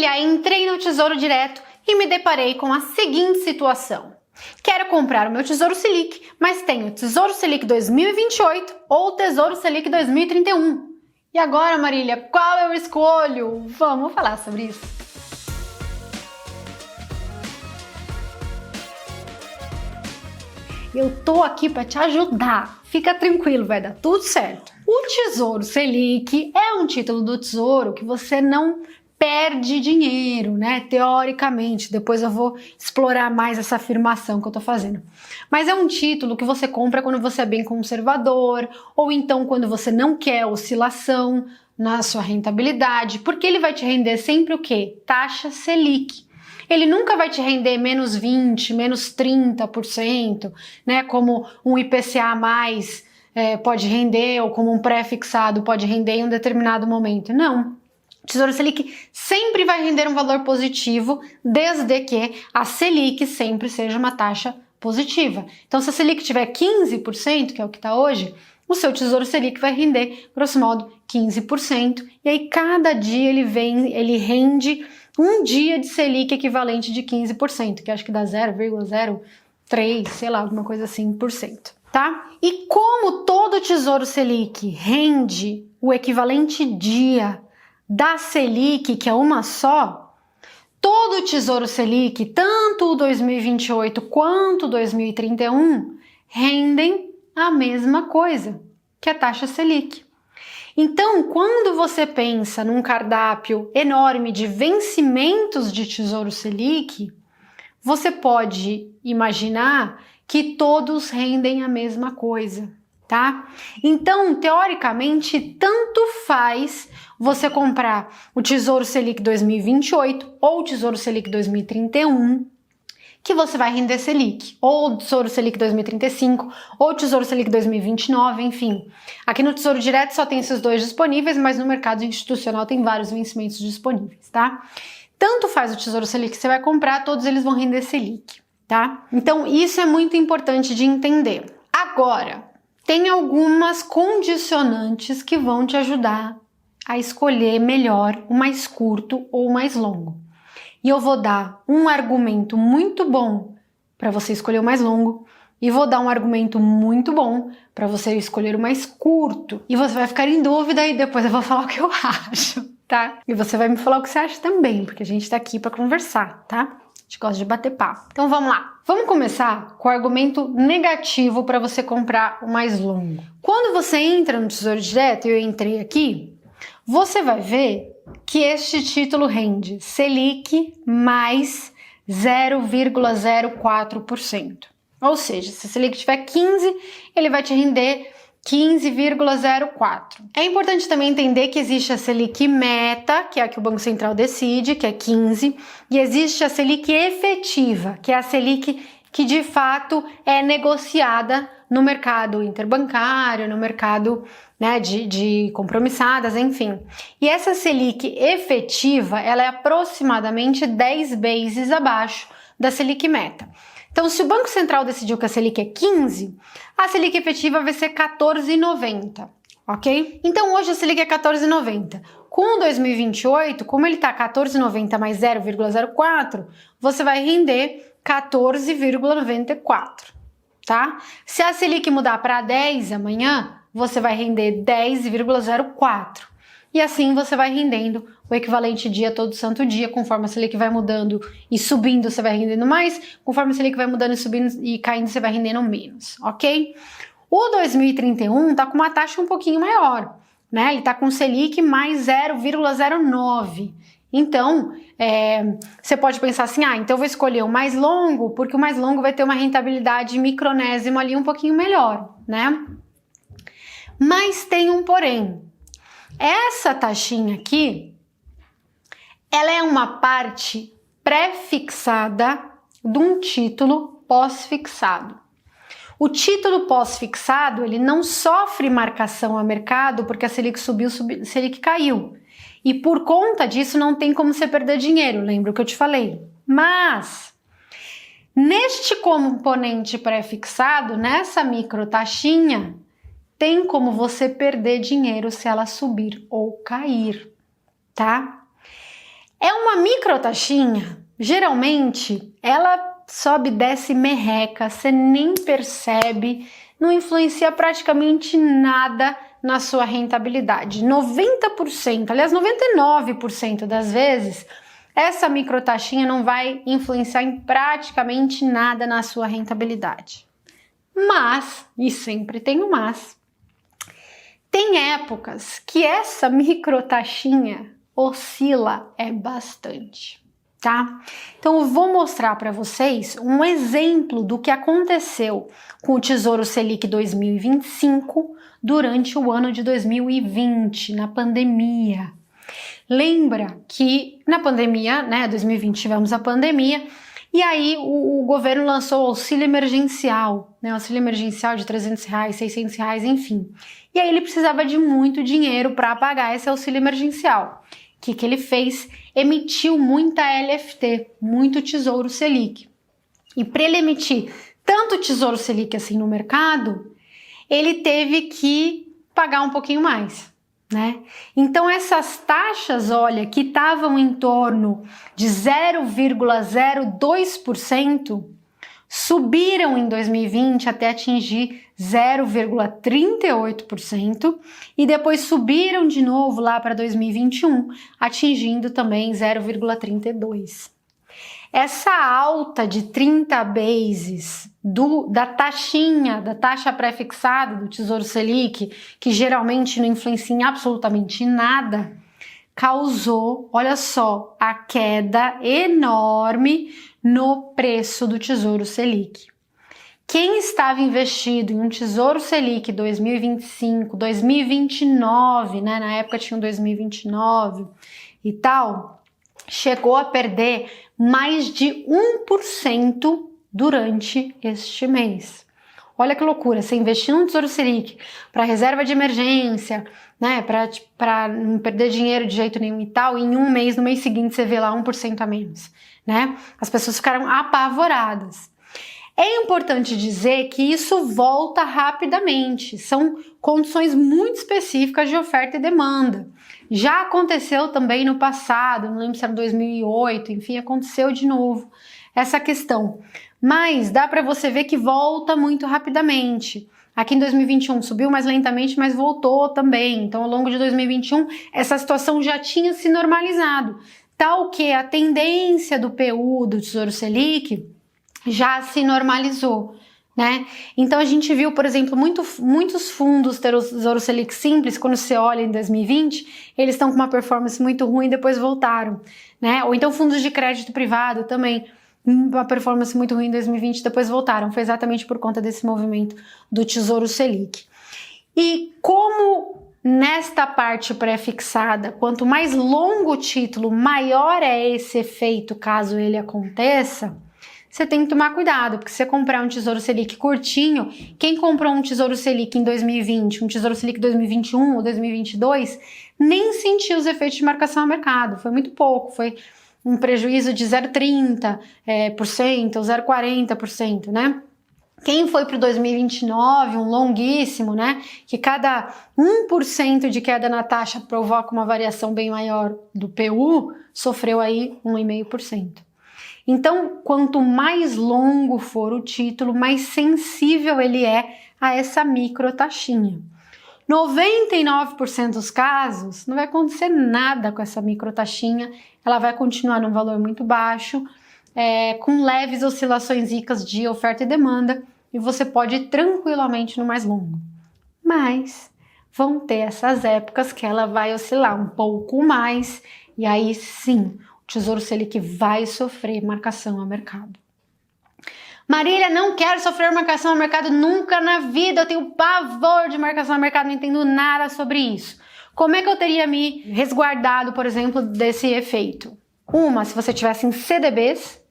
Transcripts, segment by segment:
aí entrei no Tesouro Direto e me deparei com a seguinte situação. Quero comprar o meu Tesouro Selic, mas tenho Tesouro Selic 2028 ou Tesouro Selic 2031. E agora, Marília, qual eu escolho? Vamos falar sobre isso. Eu tô aqui para te ajudar. Fica tranquilo, vai dar tudo certo. O Tesouro Selic é um título do Tesouro que você não perde dinheiro, né? Teoricamente, depois eu vou explorar mais essa afirmação que eu tô fazendo. Mas é um título que você compra quando você é bem conservador, ou então quando você não quer oscilação na sua rentabilidade, porque ele vai te render sempre o quê? Taxa Selic. Ele nunca vai te render menos 20%, menos 30%, né? Como um IPCA mais pode render, ou como um pré-fixado pode render em um determinado momento. Não. O Tesouro Selic sempre vai render um valor positivo, desde que a Selic sempre seja uma taxa positiva. Então, se a Selic tiver 15%, que é o que está hoje, o seu Tesouro Selic vai render, grosso modo, 15%. E aí, cada dia ele rende um dia de Selic equivalente de 15%, que acho que dá 0,03, sei lá, alguma coisa assim, por cento, tá? E como todo Tesouro Selic rende o equivalente dia da Selic, que é uma só, todo o Tesouro Selic, tanto o 2028 quanto o 2031, rendem a mesma coisa, que a taxa Selic. Então, quando você pensa num cardápio enorme de vencimentos de Tesouro Selic, você pode imaginar que todos rendem a mesma coisa, tá? Então, teoricamente, tanto faz você comprar o Tesouro Selic 2028 ou o Tesouro Selic 2031, que você vai render Selic, ou o Tesouro Selic 2035, ou o Tesouro Selic 2029, enfim. Aqui no Tesouro Direto só tem esses dois disponíveis, mas no mercado institucional tem vários vencimentos disponíveis, tá? Tanto faz o Tesouro Selic que você vai comprar, todos eles vão render Selic, tá? Então isso é muito importante de entender. Agora, tem algumas condicionantes que vão te ajudar a escolher melhor o mais curto ou o mais longo. E eu vou dar um argumento muito bom para você escolher o mais longo e vou dar um argumento muito bom para você escolher o mais curto. E você vai ficar em dúvida e depois eu vou falar o que eu acho, tá? E você vai me falar o que você acha também, porque a gente tá aqui para conversar, tá? A gente gosta de bater papo. Então vamos lá. Vamos começar com o argumento negativo para você comprar o mais longo. Quando você entra no Tesouro Direto, eu entrei aqui, você vai ver que este título rende Selic mais 0,04%. Ou seja, se a Selic tiver 15, ele vai te render 15,04. É importante também entender que existe a Selic meta, que é a que o Banco Central decide, que é 15, e existe a Selic efetiva, que é a Selic que de fato é negociada no mercado interbancário, no mercado, né, de compromissadas, enfim. E essa Selic efetiva, ela é aproximadamente 10 bases abaixo da Selic meta. Então, se o Banco Central decidiu que a Selic é 15, a Selic efetiva vai ser 14,90, ok? Então, hoje a Selic é 14,90. Com 2028, como ele está 14,90 mais 0,04, você vai render 14,94, tá? Se a Selic mudar para 10 amanhã, você vai render 10,04. E assim você vai rendendo o equivalente dia todo santo dia, conforme a Selic vai mudando e subindo, você vai rendendo mais, conforme a Selic vai mudando e subindo e caindo, você vai rendendo menos, ok? O 2031 tá com uma taxa um pouquinho maior, né? Ele tá com Selic mais 0,09. Então, você pode pensar assim, então eu vou escolher o mais longo, porque o mais longo vai ter uma rentabilidade micronésima ali um pouquinho melhor, né? Mas tem um porém. Essa taxinha aqui, ela é uma parte pré-fixada de um título pós-fixado. O título pós-fixado, ele não sofre marcação a mercado porque a Selic subiu, a Selic caiu. E por conta disso não tem como você perder dinheiro, lembra o que eu te falei? Mas, neste componente pré-fixado, nessa microtaxinha, tem como você perder dinheiro se ela subir ou cair, tá? É uma microtaxinha, geralmente ela sobe e desce merreca, você nem percebe, não influencia praticamente nada na sua rentabilidade. 90%, aliás 99% das vezes, essa microtaxinha não vai influenciar em praticamente nada na sua rentabilidade. Mas, e sempre tem um mas, tem épocas que essa microtaxinha oscila bastante, tá? Então eu vou mostrar para vocês um exemplo do que aconteceu com o Tesouro Selic 2025 durante o ano de 2020, na pandemia. Lembra que na pandemia, 2020 tivemos a pandemia, e aí o governo lançou o auxílio emergencial, auxílio emergencial de R$300, R$600, enfim. E aí ele precisava de muito dinheiro para pagar esse auxílio emergencial. O que ele fez? Emitiu muita LFT, muito Tesouro Selic. E para ele emitir tanto Tesouro Selic assim no mercado, ele teve que pagar um pouquinho mais, né? Então essas taxas, olha, que estavam em torno de 0,02%, subiram em 2020 até atingir 0,38% e depois subiram de novo lá para 2021, atingindo também 0,32%. Essa alta de 30 bases da taxa pré-fixada do Tesouro Selic, que geralmente não influencia em absolutamente nada, causou, olha só, a queda enorme no preço do Tesouro Selic. Quem estava investido em um Tesouro Selic 2025, 2029, na época tinha um 2029 e tal, chegou a perder mais de 1% durante este mês. Olha que loucura, você investir num Tesouro Selic para reserva de emergência, para não perder dinheiro de jeito nenhum e tal, e em um mês, no mês seguinte você vê lá 1% a menos, As pessoas ficaram apavoradas. É importante dizer que isso volta rapidamente, são condições muito específicas de oferta e demanda. Já aconteceu também no passado, não lembro se era 2008, enfim, aconteceu de novo essa questão. Mas dá para você ver que volta muito rapidamente. Aqui em 2021 subiu mais lentamente, mas voltou também. Então, ao longo de 2021, essa situação já tinha se normalizado. Tal que a tendência do PU, do Tesouro Selic, já se normalizou, Então a gente viu, por exemplo, muitos fundos Tesouro Selic simples, quando você olha em 2020, eles estão com uma performance muito ruim e depois voltaram, Ou então fundos de crédito privado também, uma performance muito ruim em 2020 e depois voltaram. Foi exatamente por conta desse movimento do Tesouro Selic. E como nesta parte pré-fixada, quanto mais longo o título, maior é esse efeito caso ele aconteça, você tem que tomar cuidado, porque se você comprar um Tesouro Selic curtinho, quem comprou um Tesouro Selic em 2020, um Tesouro Selic 2021 ou 2022, nem sentiu os efeitos de marcação a mercado, foi muito pouco, foi um prejuízo de 0,30% ou 0,40%, Quem foi para o 2029, um longuíssimo, que cada 1% de queda na taxa provoca uma variação bem maior do PU, sofreu aí 1,5%. Então, quanto mais longo for o título, mais sensível ele é a essa microtaxinha. 99% dos casos, não vai acontecer nada com essa microtaxinha, ela vai continuar num valor muito baixo, com leves oscilações de oferta e demanda, e você pode ir tranquilamente no mais longo. Mas vão ter essas épocas que ela vai oscilar um pouco mais, e aí sim, o Tesouro Selic vai sofrer marcação a mercado. Marília, não quero sofrer marcação a mercado nunca na vida, eu tenho pavor de marcação a mercado, não entendo nada sobre isso. Como é que eu teria me resguardado, por exemplo, desse efeito? Se você tivesse em CDBs,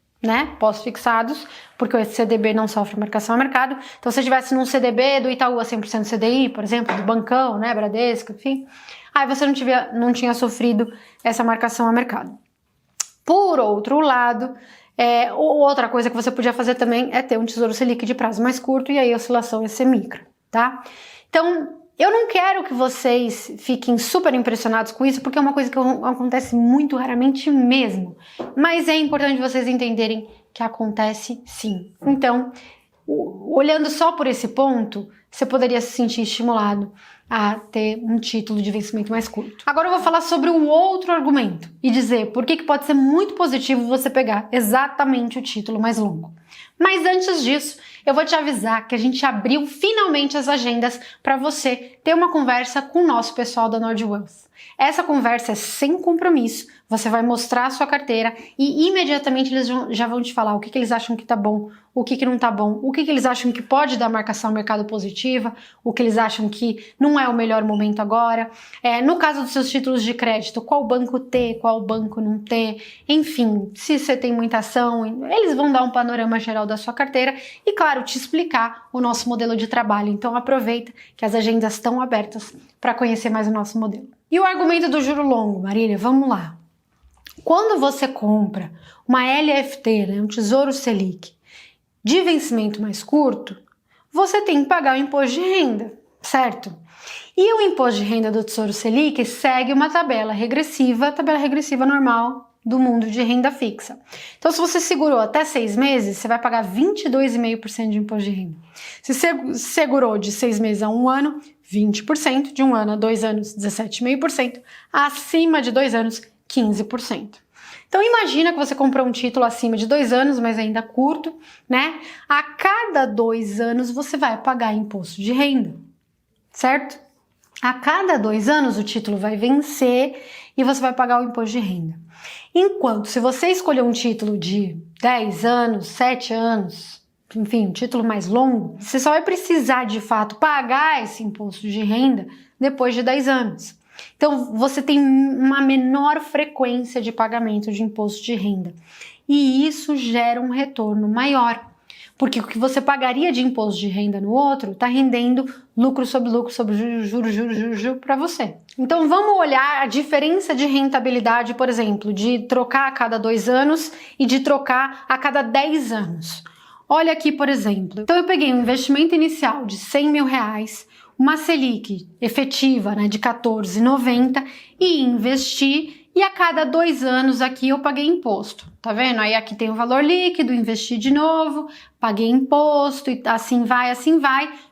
pós-fixados, porque o CDB não sofre marcação a mercado. Então, se você tivesse num CDB do Itaú a 100% CDI, por exemplo, do Bancão, Bradesco, enfim, aí você não tinha sofrido essa marcação a mercado. Por outro lado, outra coisa que você podia fazer também é ter um Tesouro Selic de prazo mais curto e aí a oscilação ia ser micro, tá? Então, Eu não quero que vocês fiquem super impressionados com isso, porque é uma coisa que acontece muito raramente mesmo. Mas é importante vocês entenderem que acontece sim. Então, olhando só por esse ponto, você poderia se sentir estimulado a ter um título de vencimento mais curto. Agora eu vou falar sobre o outro argumento e dizer por que pode ser muito positivo você pegar exatamente o título mais longo. Mas antes disso, eu vou te avisar que a gente abriu finalmente as agendas para você ter uma conversa com o nosso pessoal da Nord Wealth. Essa conversa é sem compromisso, você vai mostrar a sua carteira e imediatamente eles já vão te falar o que eles acham que tá bom, o que não tá bom, o que eles acham que pode dar marcação ao mercado positiva, o que eles acham que não é o melhor momento agora. No caso dos seus títulos de crédito, qual banco ter, qual banco não ter, enfim, se você tem muita ação, eles vão dar um panorama geral da sua carteira e, claro, te explicar o nosso modelo de trabalho. Então aproveita que as agendas estão abertas para conhecer mais o nosso modelo. E o argumento do juro longo, Marília, vamos lá. Quando você compra uma LFT, né, um Tesouro Selic, de vencimento mais curto, você tem que pagar o imposto de renda, certo? E o imposto de renda do Tesouro Selic segue uma tabela regressiva normal do mundo de renda fixa. Então, se você segurou até 6 meses, você vai pagar 22,5% de imposto de renda. Se você segurou de 6 meses a 1 ano, 20%, de 1 ano a 2 anos, 17,5%, acima de 2 anos, 15%. Então imagina que você comprou um título acima de 2 anos, mas ainda curto, né? A cada 2 anos você vai pagar imposto de renda, certo? A cada 2 anos o título vai vencer e você vai pagar o imposto de renda. Enquanto se você escolher um título de 10 anos, 7 anos, enfim, um título mais longo, você só vai precisar de fato pagar esse imposto de renda depois de 10 anos. Então, você tem uma menor frequência de pagamento de imposto de renda. E isso gera um retorno maior. Porque o que você pagaria de imposto de renda no outro está rendendo lucro sobre juro para você. Então, vamos olhar a diferença de rentabilidade, por exemplo, de trocar a cada 2 anos e de trocar a cada 10 anos. Olha aqui, por exemplo. Então, eu peguei um investimento inicial de R$100 mil, uma Selic efetiva, né, de 14,90 e investi, e a cada 2 anos aqui eu paguei imposto, tá vendo? Aí aqui tem o valor líquido, investi de novo, paguei imposto e assim vai,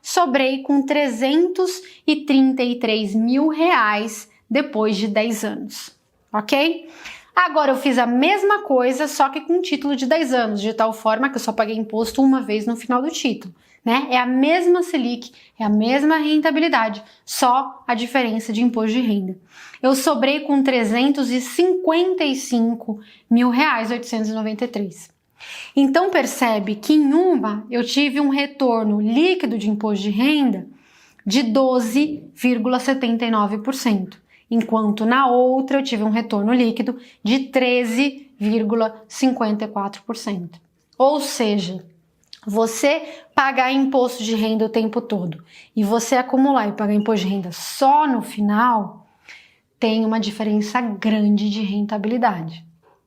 sobrei com R$333 mil depois de 10 anos, ok? Agora eu fiz a mesma coisa, só que com título de 10 anos, de tal forma que eu só paguei imposto uma vez no final do título, né? É a mesma Selic, é a mesma rentabilidade, só a diferença de imposto de renda. Eu sobrei com R$355.893. Então percebe que em uma eu tive um retorno líquido de imposto de renda de 12,79%. Enquanto na outra eu tive um retorno líquido de 13,54%. Ou seja, você pagar imposto de renda o tempo todo e você acumular e pagar imposto de renda só no final, tem uma diferença grande de rentabilidade,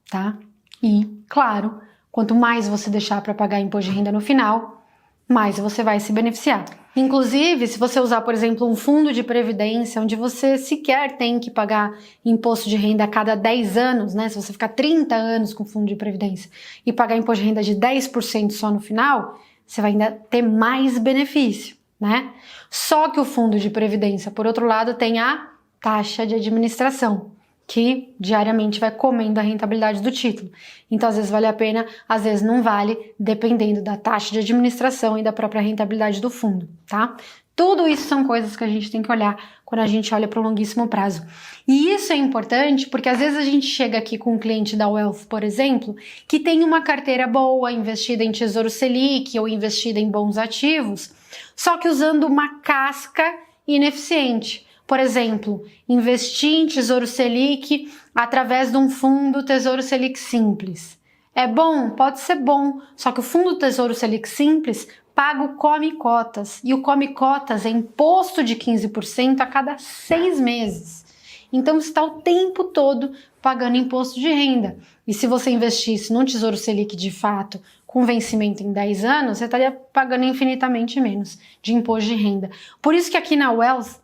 tá? E, claro, quanto mais você deixar para pagar imposto de renda no final, mais você vai se beneficiar. Inclusive, se você usar, por exemplo, um fundo de previdência, onde você sequer tem que pagar imposto de renda a cada 10 anos, né? Se você ficar 30 anos com fundo de previdência e pagar imposto de renda de 10% só no final, você vai ainda ter mais benefício, né? Só que o fundo de previdência, por outro lado, tem a taxa de administração, que diariamente vai comendo a rentabilidade do título. Então, às vezes vale a pena, às vezes não vale, dependendo da taxa de administração e da própria rentabilidade do fundo, tá? Tudo isso são coisas que a gente tem que olhar quando a gente olha para o longuíssimo prazo. E isso é importante porque às vezes a gente chega aqui com um cliente da Wealth, por exemplo, que tem uma carteira boa, investida em Tesouro Selic ou investida em bons ativos, só que usando uma casca ineficiente. Por exemplo, investir em Tesouro Selic através de um fundo Tesouro Selic Simples. É bom? Pode ser bom, só que o fundo Tesouro Selic Simples paga o Come Cotas, e o Come Cotas é imposto de 15% a cada 6 meses. Então você está o tempo todo pagando imposto de renda. E se você investisse num Tesouro Selic de fato, com vencimento em 10 anos, você estaria pagando infinitamente menos de imposto de renda. Por isso que aqui na Wealth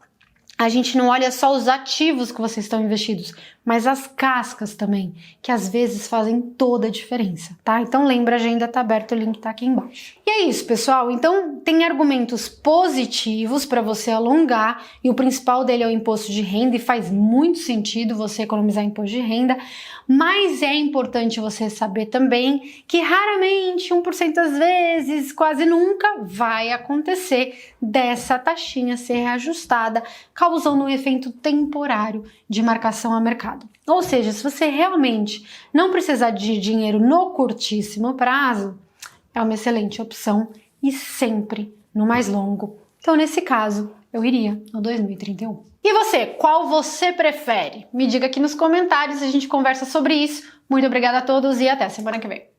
a gente não olha só os ativos que vocês estão investidos, mas as cascas também, que às vezes fazem toda a diferença, tá? Então lembra, a agenda tá aberta, o link tá aqui embaixo. E é isso, pessoal. Então tem argumentos positivos para você alongar, e o principal dele é o imposto de renda, e faz muito sentido você economizar imposto de renda, mas é importante você saber também que raramente, 1% das vezes, quase nunca vai acontecer dessa taxinha ser reajustada, causando um efeito temporário de marcação a mercado. Ou seja, se você realmente não precisar de dinheiro no curtíssimo prazo, é uma excelente opção e sempre no mais longo. Então, nesse caso, eu iria no 2031. E você, qual você prefere? Me diga aqui nos comentários, a gente conversa sobre isso. Muito obrigada a todos e até semana que vem.